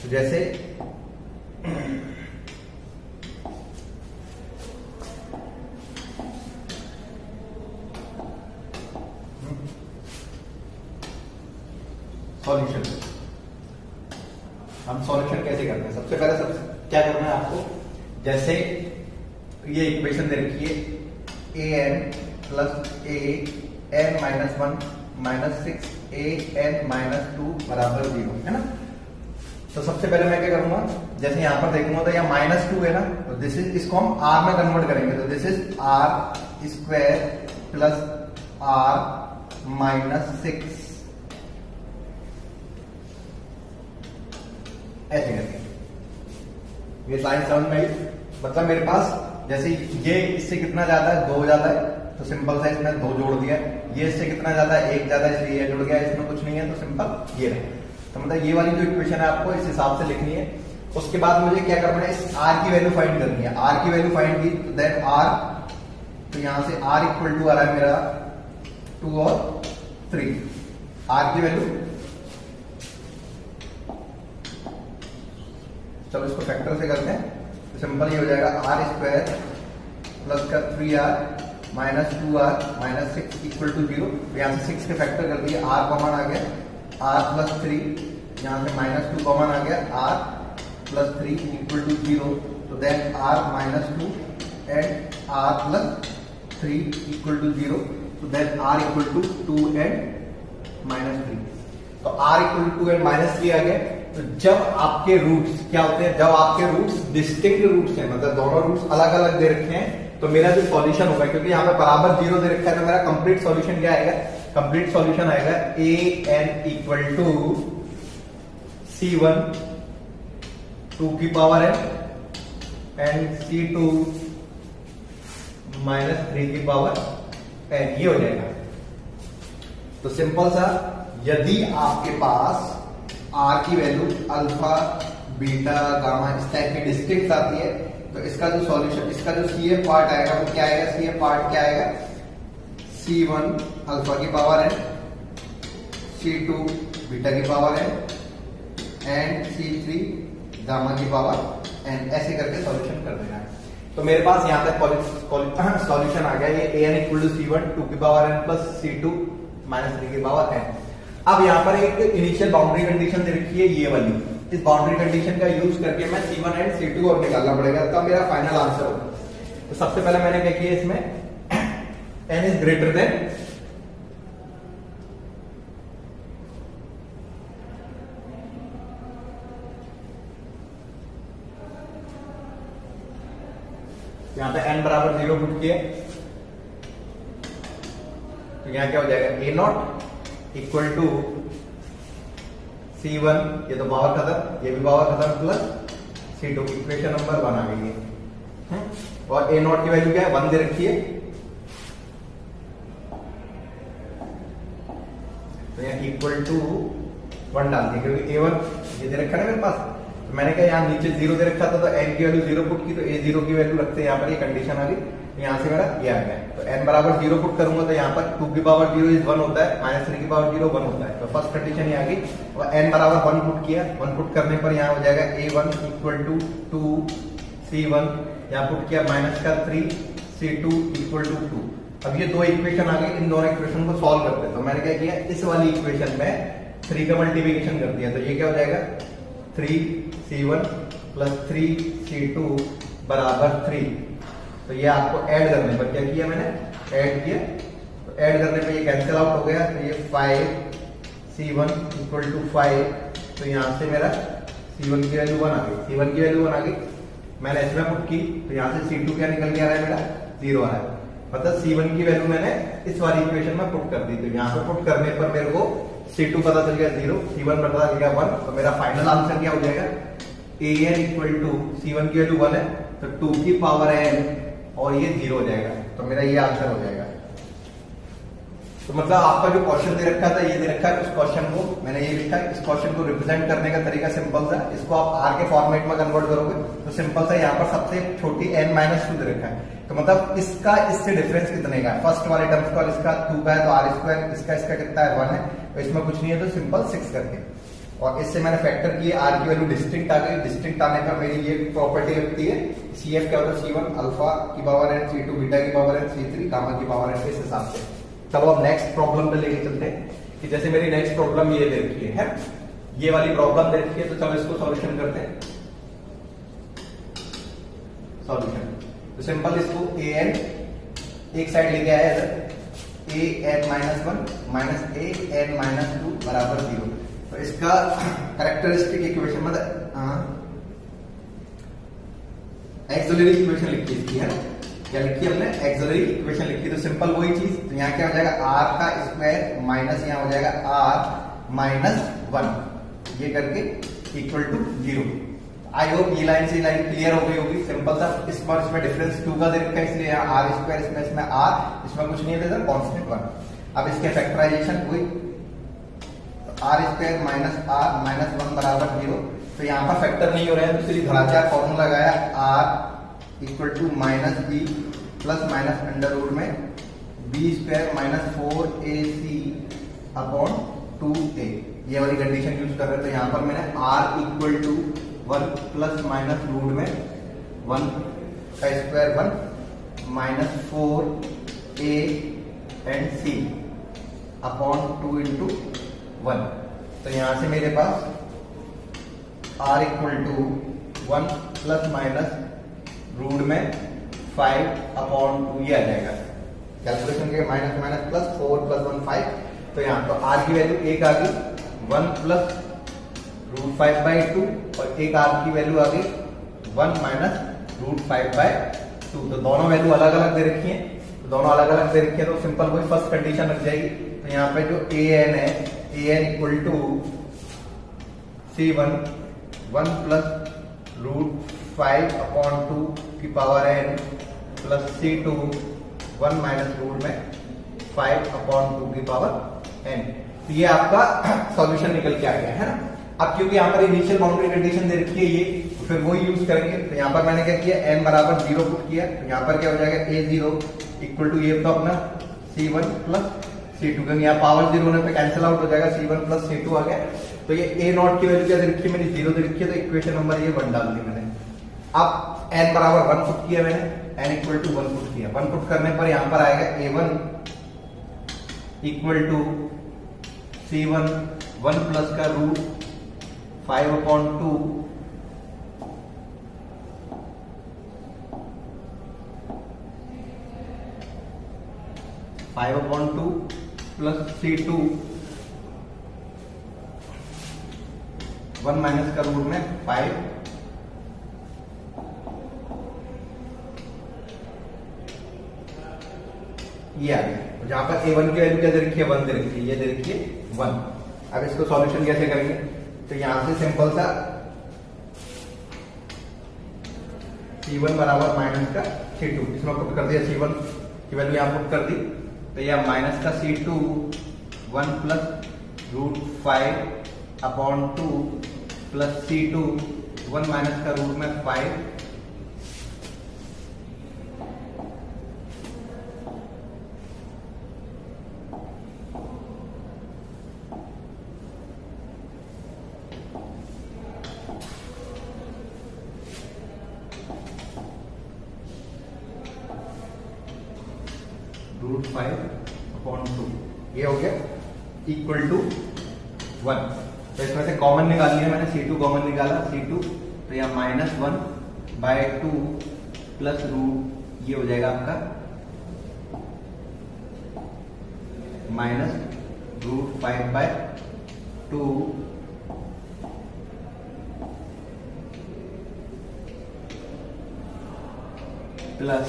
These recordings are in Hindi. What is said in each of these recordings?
जैसे सॉल्यूशन, हम सॉल्यूशन कैसे करते हैं? सबसे पहले क्या करना है आपको, जैसे ये इक्वेशन दे रखी है an plus a n minus 1 minus 6 a n minus 2 बराबर 0 है ना। तो सबसे पहले मैं क्या करूंगा, जैसे यहां पर देखूंगा तो यहाँ माइनस 2 है ना, तो दिस इज, इसको हम r में कन्वर्ट करेंगे, तो this is r square plus r minus 6 ऐसे करके ये साइन समझ में आई। मतलब मेरे पास जैसे ये इससे कितना ज्यादा है, 2 ज्यादा है, तो सिंपल सा इसमें 2 जोड़ दिया। ये इससे कितना ज्यादा है, 1 ज्यादा है, इसलिए ये जुड़ गया, इसमें कुछ नहीं है तो सिंपल ये रहे। तो मतलब ये वाली जो इक्वेशन है आपको इस हिसाब से लिखनी है। उसके बाद मुझे क्या करना है, इस r की वैल्यू फाइंड करनी है। r की वैल्यू फाइंड की तो देन r, तो यहां से r इक्वल टू आ रहा है मेरा 2 और 3। r की वैल्यू, चलो इसको फैक्टर से करते हैं तो सिंपल ये हो जाएगा r स्क्वायर प्लस का 3r minus 2r minus 6 equal to 0। यहां से 6 के फैक्टर कर दिए, r कॉमन आ गया, r प्लस 3, यहां से माइनस 2 कॉमन आ गया, r प्लस 3 इक्वल टू 0। तो then r minus 2 and r plus 3 equal to 0। तो then r equal to 2 and minus 3। तो r equal to 2 and minus 3 आ गए। तो जब आपके रूट्स क्या होते हैं, जब आपके रूट्स डिस्टिंक्ट रूट्स हैं, मतलब दोनों रूट्स अलग अलग दे रखे हैं, तो मेरा जो सॉल्यूशन होगा, क्योंकि यहाँ पे बराबर 0 दे रखा है, तो मेरा कंप्लीट सॉल्यूशन क्या आएगा, कंप्लीट सॉल्यूशन आएगा an इक्वल टू c1 2 की power n and c2 minus 3 की पावर n, ये हो जाएगा। तो सिंपल सा, यदि आपके पास r की वैल्यू अल्फा बीटा गामा इस टाइप की डिस्टिंक्ट आती है, तो इसका जो सॉल्यूशन, इसका जो CF पार्ट आएगा वो क्या आएगा, CF पार्ट क्या आएगा, C1 अल्फा की पावर n, C2 बीटा की power n and C3 gamma की पावर n, ऐसे करके सॉल्यूशन कर देना है। तो मेरे पास यहाँ तक सॉल्यूशन आ गया, ये an इक्वल टू C1 2 की power n plus C2 minus 3 की पावर n। अब यहाँ पर एक इनिशियल बाउंड्री कंडीशन दे रखी है ये वाली, इस बाउंड्री कंडीशन का यूज करके मैं C1 एंड C2 और निकालना पड़ेगा, तब मेरा फाइनल आंसर होगा। तो सबसे पहले मैंने क्या किया, इसमें n इज ग्रेटर देन यहाँ पे n बराबर 0 पुट किया, तो यहाँ क्या हो जाएगा, a0 इक्वल टू C1, ये तो पावर खत्म, ये भी पावर खत्म, प्लस C2, इक्वेशन नंबर 1 आ गई है। और a0 की वैल्यू क्या है, 1 दे रखी है, तो यहाँ इक्वल टू 1 डाल दिया, क्योंकि a1 ये दे रखा है ना मेरे पास। तो मैंने कहा यहाँ नीचे 0 दे रखा था, तो n की वैल्यू 0 पुट की, तो a0 की वैल्यू रखते हैं यहाँ पर, ये कंडीशन आ गई, यहाँ से मेरा ये आ गया। तो n बराबर 0 पुट करूंगा तो यहाँ पर 2 की पावर 0 इज 1 होता है, माइनस 3 की पावर 0 1 होता है, तो फर्स्ट कंडीशन ये आ गई। और n बराबर 1 पुट किया, 1 पुट करने पर यहाँ हो जाएगा a1 इक्वल टू 2 C1, यहाँ पुट किया माइनस का 3 C2 इक्वल टू 2। अब ये दो इक्वेशन आ गई, इन दोनों इक्वेशन को सॉल्व करते हैं। तो मैंने क्या किया, इस वाली इक्वेशन में 3 का मल्टीप्लिकेशन कर दिया, तो ये क्या हो जाएगा 3C1 प्लस 3C2 बराबर 3। तो ये आपको ऐड करने पर क्या किया मैंने, ऐड किया, तो ऐड करने पर ये कैंसिल आउट हो गया, तो ये 5C1 इक्वल टू 5। तो यहां से मेरा C1 की वैल्यू 1 आ गई, C1 की वैल्यू 1 आ गई, मैंने इसमें पुट की, तो यहां से C2 क्या निकल के आ रहा है मेरा 0 आ रहा है, मतलब C1 की वैल्यू मैंने इस वाली इक्वेशन में पुट कर दी। तो यहाँ पे पुट करने पर मेरे को C2 पता चल गया 0, C1 पता चल गया 1। तो मेरा फाइनल आंसर क्या हो जाएगा, an इक्वल टू C1 की वैल्यू 1 है, तो 2 की पावर n और ये 0 हो जाएगा, तो मेरा ये आंसर हो जाएगा। तो मतलब आपका जो क्वेश्चन दे रखा था, ये दे रखा है, उस क्वेश्चन को मैंने ये लिखा है। इस क्वेश्चन को रिप्रेजेंट करने का तरीका सिंपल सा, इसको आप r के फॉर्मेट में कन्वर्ट करोगे तो सिंपल सा, यहाँ पर सबसे छोटी n-2 दे रखा है, तो मतलब इसका इससे डिफरेंस कितने का है, फर्स्ट वाले टर्म्स का, इसका 2 का है तो r स्क्वायर, इसका कितना है 1 है, तो इसमें कुछ नहीं है, तो सिंपल 6 करके और इससे मैंने फैक्टर किए, आर की वैल्यू डिस्टिंक्ट आ गई। डिस्टिंक्ट आने पर मेरी ये प्रॉपर्टी लगती है, सी एफ क्या होता है, C1 अल्फा की पावर एन, C2 बीटा की पावर एन, C3 गामा की पावर एन के हिसाब से। चलो अब नेक्स्ट प्रॉब्लम पे लेके चलते हैं कि जैसे मेरी नेक्स्ट प्रॉब्लम ये दे रखी है, ये वाली प्रॉब्लम दे रखी है, तो चलो इसको सॉल्यूशन करते हैं। सॉल्यूशन तो सिंपल, इसको ए एन एक साइड लेके आया इधर, A N minus one minus A N minus two बराबर 0। तो इसका कैरेक्टरिस्टिक इक्वेशन मतलब एक्सिलरी इक्वेशन लिखी इसकी है, क्या लिखी हमने, एक्सिलरी इक्वेशन लिखी। तो सिंपल वही चीज, तो यहाँ क्या हो जाएगा, आर का स्क्वायर माइनस यहाँ हो जाएगा आर माइनस 1, ये करके इक्वल टू 0। आई होप ये लाइन से लाइन क्लियर हो गई होगी। सिंपल सा, इस बार इसमें डिफरेंस 2 का दे रखा है, इसलिए यहाँ आर स्क्वायर, इसमें आर, इसमें कुछ नहीं है, कॉन्स्टेंट 1। अब इसके फैक्टराइजेशन हुई, R square minus R minus 1 बराबर 0। तो यहाँ पर फैक्टर नहीं हो रहा है, तो इसलिए धनात्मक फॉर्मूला लगाया, R equal to minus B plus minus under root में B square minus 4ac upon 2a, ये वाली कंडीशन यूज कर रहे थे। तो यहाँ पर मैंने R equal to 1 plus minus root में 1 का square 1 minus 4a and c upon 2 into 1। तो यहां से मेरे पास r equal to 1 plus minus root में 5 अपॉन 2 ये आ जाएगा। कैलकुलेशन के माइनस माइनस प्लस 4 प्लस 1 5। तो यहाँ तो r की वैल्यू 1 आ गई, 1 प्लस रूट 5 बाई 2, और एक r की वैल्यू आ गई 1 माइनस रूट 5 बाई 2। तो दोनों वैल्यू अलग अलग दे रखी है, तो दोनों अलग अलग दे रखी है, तो सिंपल वही फर्स्ट कंडीशन लग जाएगी। तो यहाँ पे जो a n है, a n equal to C1 1 plus root 5 upon 2 की power n plus C2 1 minus root में 5 अपॉन 2 की पावर n। तो ये आपका सॉल्यूशन निकल के आ गया है ना। अब क्योंकि यहाँ पर इनिशियल बाउंड्री कंडीशन दे रखी है ये, तो फिर वही यूज करेंगे। तो यहाँ पर मैंने क्या किया, n बराबर 0 पुट किया, तो यहाँ पर क्या हो जाएगा, a0 इक्वल टू ये तो अपना C1 प्लस C2, क्योंकि यहाँ पावर 0 होने पे कैंसिल आउट हो जाएगा, C1 प्लस C2 आ गया। तो ये a नॉट की वैल्यू क्या दे रखी है, मेरी 0 दे रखी है, तो इक्वेशन नंबर ये 1 डाल दी मैंने। अब n बराबर 1 पुट किया मैंने, n इक्वल टू 1 पुट किया। 1 पुट करने पर यहाँ पर आएगा a1 equal to C1 1 plus का root 5 upon 2 5 upon 2 plus C2 1 minus का रूट में 5 ये आ गया। जहां पर a1 की वैल्यू क्या दे रखी है, 1 दे रखी है, ये दे रखी है 1। अब इसको सॉल्यूशन कैसे करेंगे, तो यहां से सिंपल सा C1 बराबर माइनस का C2, इसमें पुट कर दिया, C1 की वैल्यू यहां पुट कर दी, तो यह माइनस का C2 1 plus root 5 upon 2 plus C2 1 minus का रूट में 5 रूट 5 अपॉन 2, ये हो गया इक्वल टू 1। तो इसमें से कॉमन निकाल लिया मैंने, C2 कॉमन निकाला, C2 तो यह माइनस 1 बाय 2 प्लस रूट ये हो जाएगा आपका minus root 5 by 2 plus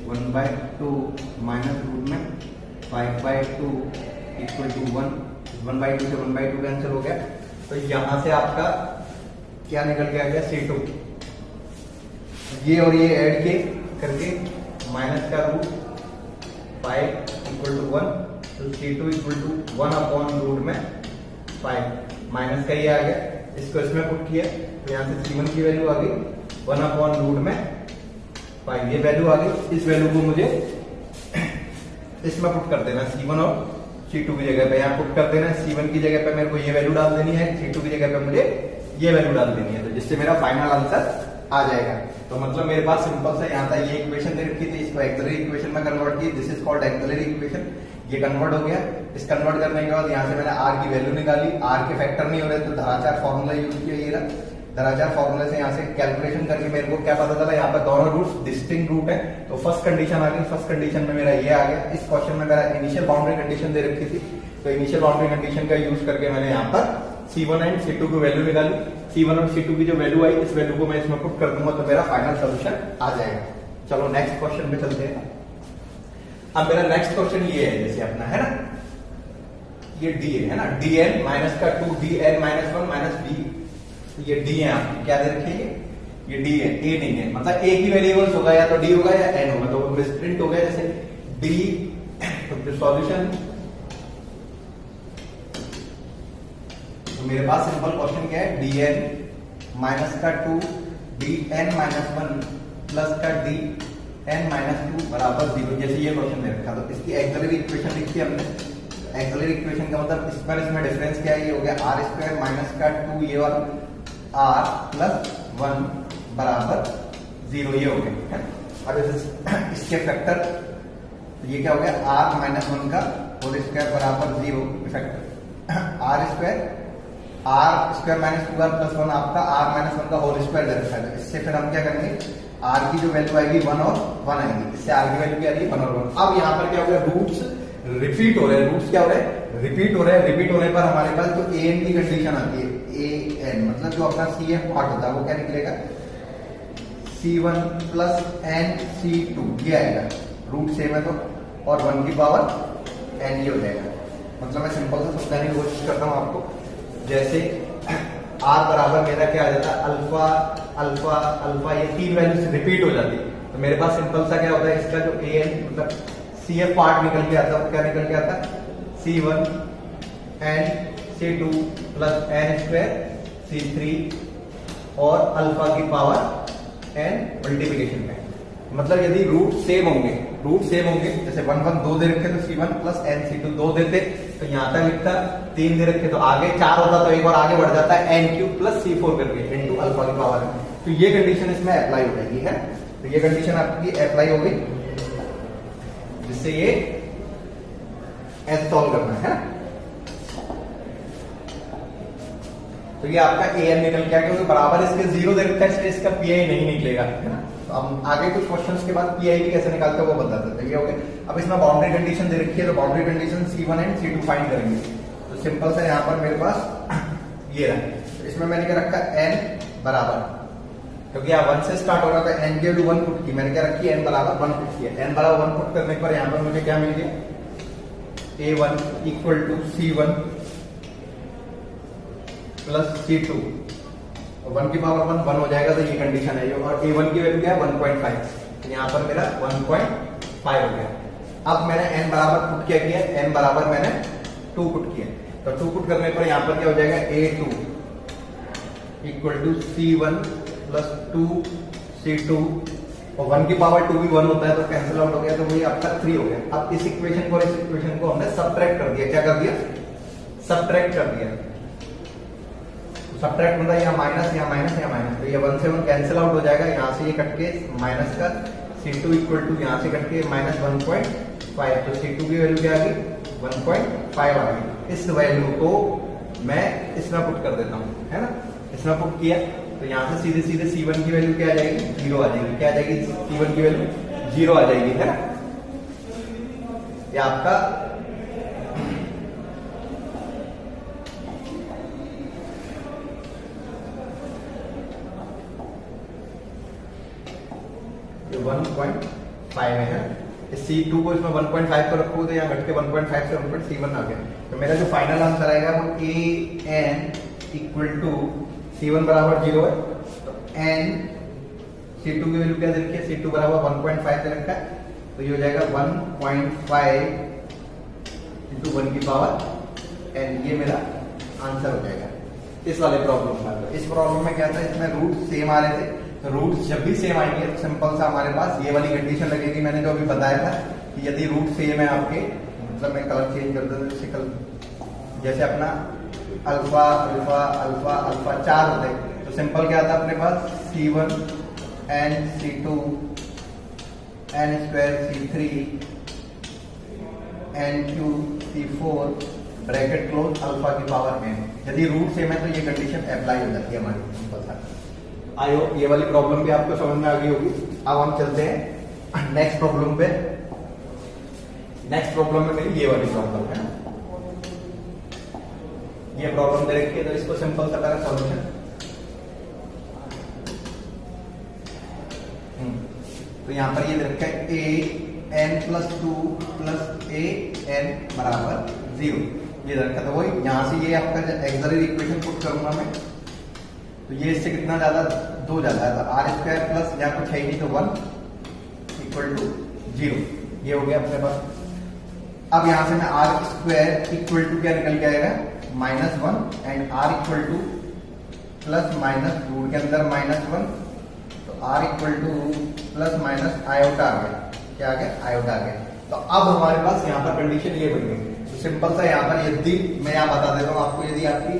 1 by 2 minus root में 5 बाय 2 इक्वल टू 1। 1 बाय 2 से 1 बाय 2 कैंसिल हो गया, तो यहां से आपका क्या निकल के आ गया, C2। ये और ये ऐड के करके माइनस का रूट 5 इक्वल टू 1, तो C2 equal to 1 upon root में 5, माइनस का ये आ गया, इसको इसमें पुट किया, तो यहाँ से C1 की वैल्यू आ गई 1 अपॉन रूट में 5, ये वैल्यू आ गई। इस वैल्यू को मुझे इसमें पुट कर देना, C1 और C2 की जगह पे यहाँ पुट कर देना है। C1 की जगह पे मेरे को ये वैल्यू डाल देनी है, C2 की जगह पे मुझे ये वैल्यू डाल देनी है, तो जिससे मेरा फाइनल आंसर आ जाएगा। तो मतलब मेरे पास सिंपल सा यहाँ था, ये इक्वेशन दे रखी थी, इसको एक्सिलरी इक्वेशन में कन्वर्ट की, this is called axillary equation. ये कन्वर्ट हो गया। इस कन्वर्ट करने के बाद यहाँ से मैंने r की वैल्यू निकाली, r के फैक्टर नहीं हो रहे तो धराचार फॉर्मूला यूज किया। ये धराचार फॉर्मूले से यहाँ से कैलकुलेशन करके मेरे को क्या पता चला, यहाँ पर दोनों रूट्स डिस्टिंक्ट रूट है। तो फर्स्ट कंडीशन आ गई, फर्स्ट कंडीशन में मेरा ये आ गया। इस क्वेश्चन में मेरा इनिशियल बाउंड्री कंडीशन दे रखी थी, तो इनिशियल बाउंड्री कंडीशन का यूज करके मैंने यहाँ पर C1 एंड C2 की वैल्यू निकाली। C1 और C2 की जो वैल्यू आई, इस वैल्यू को मैं इसमें पुट कर दूंगा तो मेरा फाइनल सोल्यूशन आ जाएगा। चलो नेक्स्ट क्वेश्चन पे चलते हैं। अब मेरा नेक्स्ट क्वेश्चन ये है, जैसे अपना है ना, ये D है ना, dn माइनस का 2 dn माइनस 1 माइनस d, ये d है आपकी, क्या दे रखी है, ये d है, a नहीं है, मतलब a की वेरिएबल्स होगा, या तो d होगा या n होगा, तो मिसप्रिंट हो गया। जैसे d, तो सॉल्यूशन, तो मेरे पास सिंपल क्वेश्चन क्या है, dn माइनस का 2 dn माइनस 1 प्लस का dn माइनस 2 बराबर 0, जैसे ये क्वेश्चन दे रखा। तो इसकी एक्सिलरी इक्वेशन लिखी हमने। एक्सिलरी इक्वेशन का मतलब इसमें डिफरेंस क्या है, ये हो गया आर स्क्वायर माइनस का 2 ये वाला r प्लस 1 बराबर 0, ये हो गया। अब इसके फैक्टर, ये क्या हो गया, r माइनस 1 का होल स्क्वायर बराबर 0 factor, r square minus 2r plus 1 आपका r माइनस 1 का होल स्क्वायर दे रखा है। तो इससे फिर हम क्या करेंगे, r की जो वैल्यू आएगी 1 और 1 आएगी, इससे r की वैल्यू क्या आ रही है 1 और 1। अब यहाँ पर क्या हो गया, रूट्स रिपीट हो रहे हैं, रूट्स क्या हो रहे हैं, रिपीट हो रहे हैं। रिपीट होने पर हमारे पास जो an की कंडीशन आती है, an मतलब जो अपना CF पार्ट होता है वो क्या निकलेगा, C1 प्लस n C2 ये आएगा, रूट सेम है तो, और 1 की पावर n ये हो जाएगा। मतलब मैं सिंपल से समझाने की कोशिश करता हूँ आपको। जैसे r बराबर मेरा क्या आ जाता है, अल्फा अल्फा अल्फा, ये तीन वैल्यूज रिपीट हो जाती है। तो मेरे पास सिंपल सा क्या होता है, इसका जो an मतलब CF पार्ट निकल के आता है, वो क्या निकल के आता है, C1 and C2 plus n square C3 और अल्फा की पावर n मल्टीप्लिकेशन में। मतलब यदि रूट सेम होंगे, जैसे 1 1 2 दे रखे तो C1 प्लस n C2 2 देते, तो यहाँ तक लिखता, 3 दे रखे तो आगे 4 होता, तो एक और आगे बढ़ जाता है n क्यूब प्लस C4 करके इनटू अल्फा की पावर। तो ये कंडीशन इसमें अप्लाई हो जाएगी है। तो ये कंडीशन आपकी अप्लाई हो गई, जिससे ये ऐसे सॉल्व करना है। तो ये आपका an निकल के आ गया, क्योंकि बराबर इसके 0 दे रखा है, इसलिए इसका pi नहीं निकलेगा, है ना। तो हम आगे कुछ क्वेश्चंस के बाद pi भी कैसे निकालते हैं वो बता देते हैं। ये हो गया। अब इसमें बाउंड्री कंडीशन दे रखी है, तो boundary condition C1 and C2 find करेंगे। तो सिंपल सा यहाँ पर मेरे पास ये रहा, तो इसमें मैंने क्या रखा, n बराबर, क्योंकि यहाँ 1 से स्टार्ट हो रहा था, n की वैल्यू 1 पुट की, मैंने क्या रखी, n बराबर 1 पुट किया। n बराबर 1 पुट करने पर यहाँ पर मुझे क्या मिल गया, a1 equal to C1 plus C2, 1 की पावर 1 हो जाएगा, तो ये कंडीशन है। और a1 की वैल्यू क्या है 1.5, तो यहाँ पर मेरा 1.5 हो गया। अब मैंने n बराबर पुट क्या किया, n बराबर मैंने 2 पुट किया, तो 2 पुट करने पर यहाँ पर क्या हो जाएगा, a2 equal to C1 plus 2 C2, और 1 की पावर 2 भी 1 होता है, तो कैंसिल आउट हो गया, तो वही आपका 3 हो गया। अब इस इक्वेशन को और इस इक्वेशन को हमने सबट्रैक्ट कर दिया। क्या कर दिया, सबट्रैक्ट कर दिया। सबट्रैक्ट मतलब यहाँ माइनस, यहाँ माइनस, यहाँ माइनस, तो ये 1 से 1 कैंसिल आउट हो जाएगा। यहाँ से ये कट के माइनस का C2 इक्वल टू यहाँ से कट के माइनस 1.5, तो C2 की वैल्यू क्या आ गई, 1.5 आ गई। इस वैल्यू को मैं इसमें पुट कर देता हूँ, है ना। इसमें पुट किया तो यहाँ से सीधे सीधे C1 की वैल्यू क्या आ जाएगी, 0 आ जाएगी। क्या आ जाएगी, C1 की वैल्यू 0 आ जाएगी, है ना। ये आपका ये 1.5 है। इस C2 को इसमें 1.5 पर रखो, तो यहाँ घट के 1.5 से 1.C1 आ गया। तो मेरा जो फाइनल आंसर आएगा वो an इक्वल टू C1 बराबर 0 है, तो n C2 की वैल्यू क्या दे रखी है, C2 बराबर 1.5 दे रखा है, तो ये हो जाएगा 1.5 इंटू 1 की पावर n, ये मेरा आंसर हो जाएगा इस वाले प्रॉब्लम का। तो इस प्रॉब्लम में क्या था, इसमें रूट सेम आ रहे थे, तो रूट जब भी सेम आएंगे तो सिंपल सा हमारे पास ये वाली कंडीशन लगेगी, मैंने जो अभी बताया था कि यदि रूट सेम है आपके मतलब मैं कलर चेंज कर देता हूँ, जैसे कलर जैसे अपना अल्फा अल्फा अल्फा अल्फा 4 होते हैं, तो सिंपल क्या था अपने पास C1 n C2 n square C3 n cube C4 bracket close alpha की पावर n। यदि रूट सेम है तो ये कंडीशन अप्लाई हो जाती है हमारी सिंपल सा। आई होप ये वाली प्रॉब्लम भी आपको समझ में आ गई होगी। अब हम चलते हैं नेक्स्ट प्रॉब्लम पे। नेक्स्ट प्रॉब्लम में मेरी ये वाली प्रॉब्लम है, ये प्रॉब्लम दे रखी है, तो इसको सिंपल सा करें सॉल्यूशन। तो यहां पर ये दे रखा है a n plus 2 plus a n बराबर 0, ये दे रखा था। वही यहां से ये आपका एक्सिलरी इक्वेशन पुट करूंगा मैं, तो ये इससे कितना ज्यादा 2 ज्यादा है, तो आर स्क्वायर प्लस यहाँ कुछ है ही नहीं तो 1 इक्वल टू 0, ये हो गया अपने पास। अब यहां से मैं आर स्क्वायर इक्वल टू क्या निकल के आएगा -1 and R equal to plus minus root के अंदर -1, तो R equal to plus minus iota आ गया। क्या आ गया? आयोटा आ गया। तो अब हमारे पास यहाँ पर कंडीशन ये बन गई। तो सिंपल सा यहाँ पर यदि मैं यहाँ बता देता हूँ आपको, यदि आपकी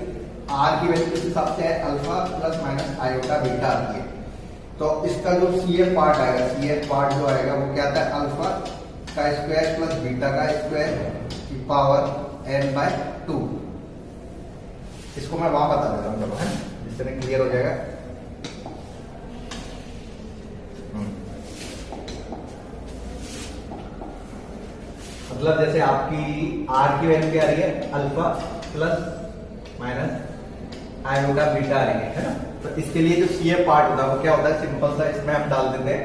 आर की वैल्यू किस हिसाब से है alpha plus minus iota beta आती है, तो इसका जो सी एफ पार्ट आएगा, सी एफ पार्ट जो आएगा वो क्या आता है अल्फा का स्क्वायर प्लस बीटा का स्क्वायर की पावर n/2। इसको मैं वहां बता देता हूँ चलो, है जिससे क्लियर हो जाएगा। मतलब जैसे आपकी आर की वैल्यू क्या आ रही है alpha plus minus iota beta आ रही है ना, तो इसके लिए जो सी एफ पार्ट होता है वो क्या होता है, सिंपल सा इसमें हम डाल देते हैं।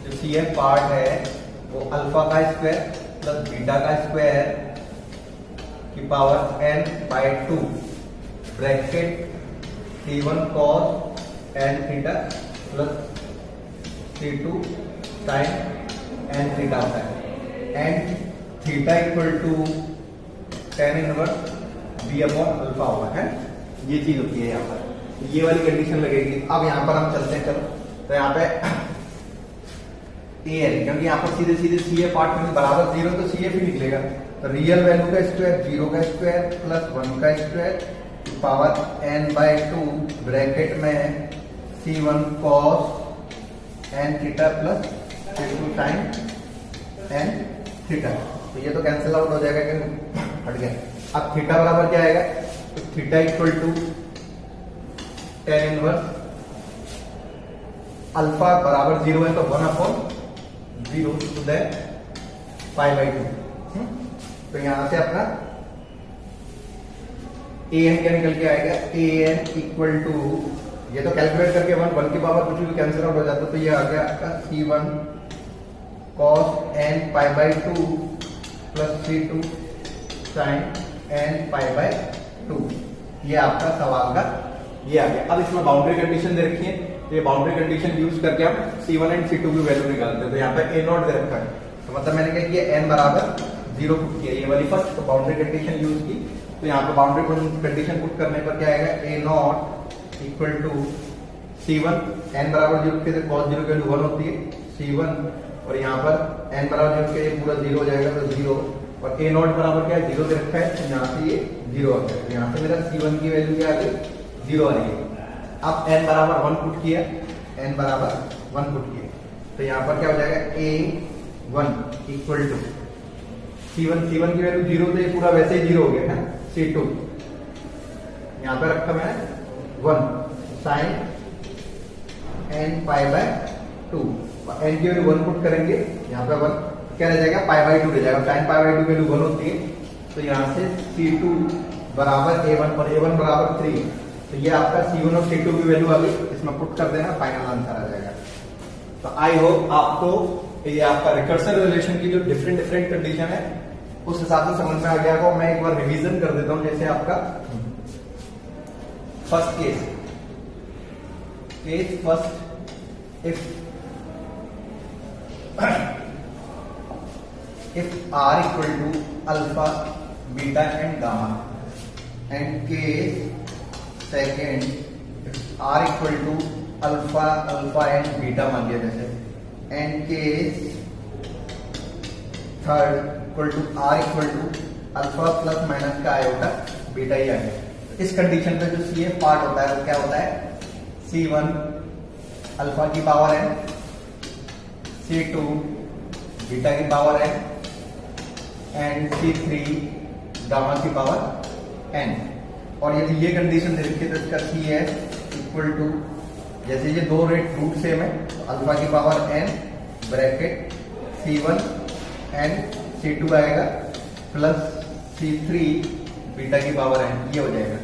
जो सी एफ पार्ट है वो अल्फा का स्क्वायर प्लस बीटा का स्क्वायर की power n/2 bracket C1 cos n theta plus C2 sin n theta होता है, and theta equal to tan inverse b upon alpha होगा, है ये चीज होती है यहाँ पर, ये वाली कंडीशन लगेगी। अब यहाँ पर हम चलते हैं, चलो तो यहाँ पे ए है, क्योंकि यहाँ पर सीधे सीधे सी ए पार्ट में बराबर 0 तो सी एफ ही निकलेगा, तो रियल वैल्यू का स्क्वायर 0 का स्क्वायर प्लस 1 का स्क्वायर पावर n/2 ब्रैकेट में C1 cos n theta plus C2 sin n theta, तो ये तो कैंसिल आउट हो जाएगा कि हट गया। अब थीटा बराबर क्या आएगा, तो theta equal to tan inverse alpha बराबर 0 है तो 1/0 तो दैट π/2। तो यहां से अपना an क्या निकल के आएगा, an इक्वल टू, ये तो कैलकुलेट करके 1 की पावर कुछ भी कैंसिल आउट हो जाता, तो ये आ गया आपका C1 cos n π/2 plus C2 sin n π/2। ये आपका सवाल का ये आ गया। अब इसमें बाउंड्री कंडीशन दे रखी है, तो ये बाउंड्री कंडीशन यूज करके हम C1 एंड C2 की वैल्यू निकालते हैं। तो यहाँ पे A0 दे रखा है, तो मतलब मैंने क्या किया n बराबर 0 पुट किया, ये वाली फर्स्ट तो बाउंड्री कंडीशन यूज की। तो यहाँ पे बाउंड्री कंडीशन पुट करने पर क्या आएगा, A0 equal to C1 n बराबर 0 के cos 0 की वैल्यू 1 होती है C1, और यहाँ पर n बराबर 0 के ये पूरा 0 हो जाएगा तो 0, और A0 बराबर क्या है 0 दे रखा है, तो यहाँ से ये 0 आ गया। यहाँ से मेरा C1 की वैल्यू क्या आ गई 0 आ रही है। अब n बराबर 1 पुट किया, n बराबर 1 पुट किया, तो यहाँ पर क्या हो जाएगा A1 इक्वल टू C1 की वैल्यू 0, तो ये पूरा वैसे ही 0 हो गया है। C2 यहाँ पे रखा मैं 1 sin n π/2, n की वैल्यू 1 पुट करेंगे, यहाँ पे 1 क्या रह जाएगा π/2 रह जाएगा, sin π/2 वैल्यू 1 होती है, तो यहाँ से C2 बराबर A1 और A1 बराबर 3, तो ये आपका C1 और C2 की वैल्यू आ गई, इसमें पुट कर देना, फाइनल आंसर आ जाएगा। तो आई होप आपको ये आपका रिकर्सिव रिलेशन की जो डिफरेंट कंडीशन है उस हिसाब से समझ में आ गया होगा। मैं एक बार रिवीजन कर देता हूं, जैसे आपका first case first, if r equal to alpha, beta and gamma, and case second if r equal to alpha and beta मान लिया जैसे, and case third equal to R equal to alpha plus minus का आयोटा बीटा ही आ गया। इस कंडीशन पे जो सी एफ पार्ट होता है वो क्या होता है, C1 अल्फा की पावर n, C2 बीटा की power n and C3 gamma की पावर n। और यदि ये कंडीशन दे रखी है तो इसका सी एफ इक्वल टू, जैसे ये दो रूट सेम है तो अल्फा की power n bracket C1 and C2 आएगा प्लस C3 बीटा की पावर n, ये हो जाएगा।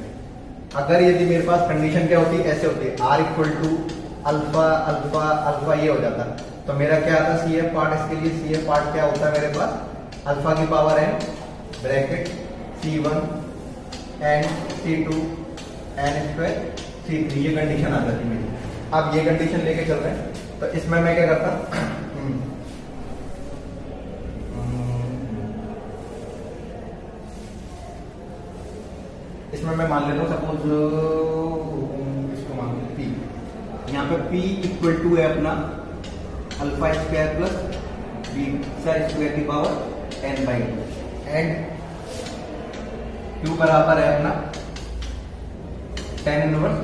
अगर यदि मेरे पास कंडीशन क्या होती है, ऐसे होती है R equal to alpha alpha alpha, ये हो जाता तो मेरा क्या आता सी एफ पार्ट। इसके लिए सी एफ पार्ट क्या होता है मेरे पास, अल्फा की power n bracket C1 and C2 n square C3, ये कंडीशन आ जाती मेरी। अब ये कंडीशन लेके चल रहे हैं तो इसमें मैं क्या करता, इसमें मैं मान लेता हूँ सपोज इसको मान लेते P, यहाँ पे P इक्वल टू है अपना alpha square plus beta square की power n by 2 and Q बराबर है अपना tan inverse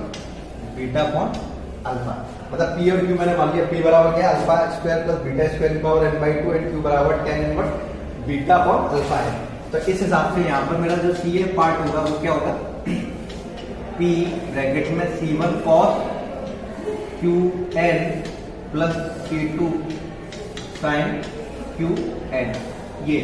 beta upon alpha. मतलब P और Q मैंने मान लिया, P बराबर क्या है alpha square plus beta square की power n by 2 and Q बराबर tan inverse beta upon alpha है। तो इस हिसाब से यहाँ पर मेरा जो सी ए पार्ट होगा वो क्या होगा, P ब्रैकेट में C1 cos QN plus C2 sin QN। ये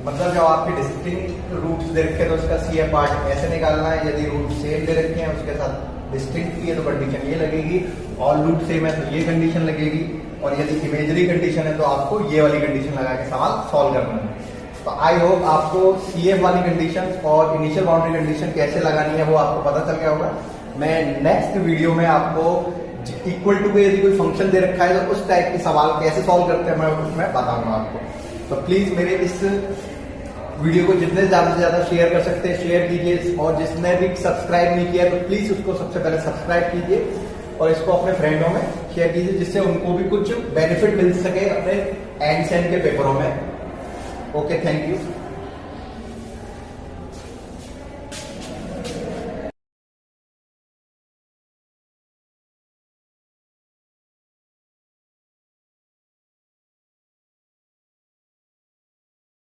मतलब जब आपके डिस्टिंक्ट रूट्स दे रखे हैं तो उसका सी ए पार्ट ऐसे निकालना है। यदि रूट सेम दे रखे हैं उसके साथ डिस्टिंक्ट की है तो कंडीशन ये लगेगी, और रूट सेम है तो ये कंडीशन लगेगी, और यदि इमेजरी कंडीशन है तो आपको ये वाली कंडीशन लगा के सवाल सॉल्व करना है। तो आई होप आपको सी एफ वाली कंडीशन और इनिशियल बाउंड्री कंडीशन कैसे लगानी है वो आपको पता चल गया होगा। मैं नेक्स्ट वीडियो में आपको इक्वल टू पे यदि कोई फंक्शन दे रखा है तो उस टाइप के सवाल कैसे सॉल्व करते हैं मैं उसमें बताऊंगा आपको। तो प्लीज मेरे इस वीडियो को जितने ज्यादा से ज्यादा शेयर कर सकते हैं शेयर कीजिए, और जिसने भी सब्सक्राइब नहीं किया तो प्लीज उसको सबसे पहले सब्सक्राइब कीजिए और इसको अपने फ्रेंडों में शेयर कीजिए, जिससे उनको भी कुछ बेनिफिट मिल सके अपने एंड सेंड के पेपरों में। Okay, thank you.